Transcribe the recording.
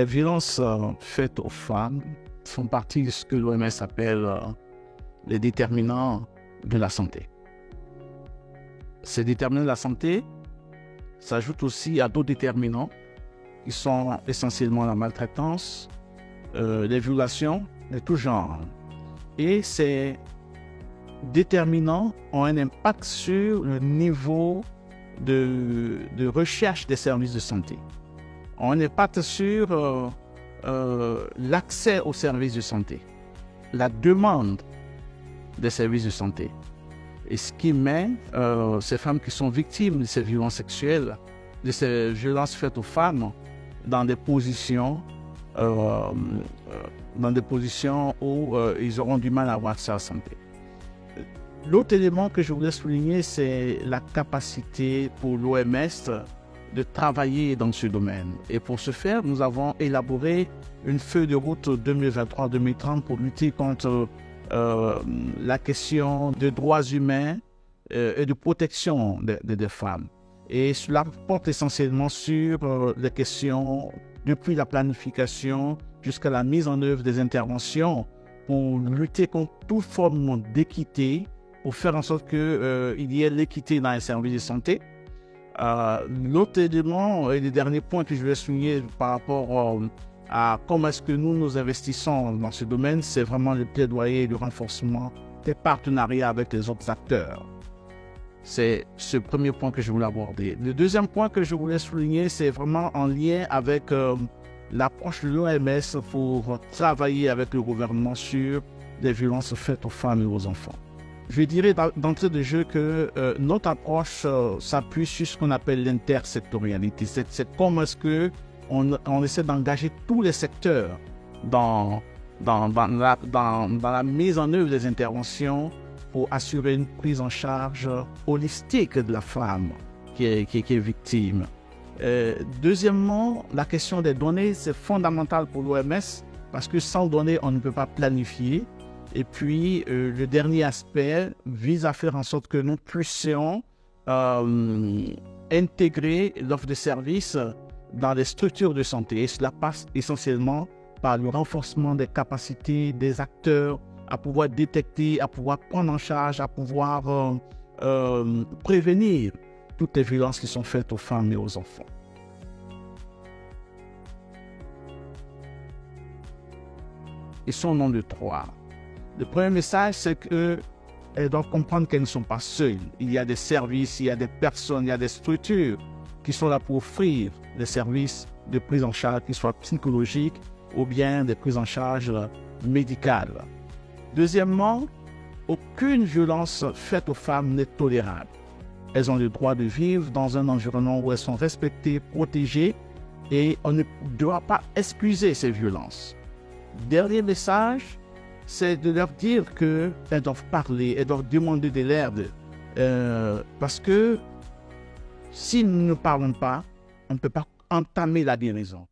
Les violences faites aux femmes font partie de ce que l'OMS appelle les déterminants de la santé. Ces déterminants de la santé s'ajoutent aussi à d'autres déterminants qui sont essentiellement la maltraitance, les violations de tout genre. Et ces déterminants ont un impact sur le niveau de recherche des services de santé. Ont un impact sur l'accès aux services de santé, la demande des services de santé. Et ce qui met ces femmes qui sont victimes de ces violences sexuelles, de ces violences faites aux femmes, dans des positions où ils auront du mal à avoir accès à la santé. L'autre élément que je voulais souligner, c'est la capacité pour l'OMS de travailler dans ce domaine. Et pour ce faire, nous avons élaboré une feuille de route 2023-2030 pour lutter contre la question des droits humains et de protection des femmes. Et cela porte essentiellement sur les questions depuis la planification jusqu'à la mise en œuvre des interventions pour lutter contre toute forme d'équité, pour faire en sorte qu'il y ait l'équité dans les services de santé. L'autre élément et le dernier point que je vais souligner par rapport à comment est-ce que nous investissons dans ce domaine, c'est vraiment le plaidoyer et le renforcement des partenariats avec les autres acteurs. C'est ce premier point que je voulais aborder. Le deuxième point que je voulais souligner, c'est vraiment en lien avec l'approche de l'OMS pour travailler avec le gouvernement sur les violences faites aux femmes et aux enfants. Je dirais d'entrée de jeu que notre approche s'appuie sur ce qu'on appelle l'intersectorialité. C'est comment est-ce qu'on essaie d'engager tous les secteurs dans la mise en œuvre des interventions pour assurer une prise en charge holistique de la femme qui est victime. Deuxièmement, la question des données, c'est fondamental pour l'OMS parce que sans données, on ne peut pas planifier. Et puis, le dernier aspect vise à faire en sorte que nous puissions intégrer l'offre de services dans les structures de santé. Et cela passe essentiellement par le renforcement des capacités des acteurs à pouvoir détecter, à pouvoir prendre en charge, à pouvoir prévenir toutes les violences qui sont faites aux femmes et aux enfants. Ils sont au nombre de 3. Le premier message, c'est qu'elles doivent comprendre qu'elles ne sont pas seules. Il y a des services, il y a des personnes, il y a des structures qui sont là pour offrir des services de prise en charge, qu'ils soient psychologiques ou bien des prises en charge médicales. Deuxièmement, aucune violence faite aux femmes n'est tolérable. Elles ont le droit de vivre dans un environnement où elles sont respectées, protégées et on ne doit pas excuser ces violences. Dernier message, c'est de leur dire qu'elles doivent parler, elles doivent demander de l'aide. Parce que si nous ne parlons pas, on ne peut pas entamer la guérison.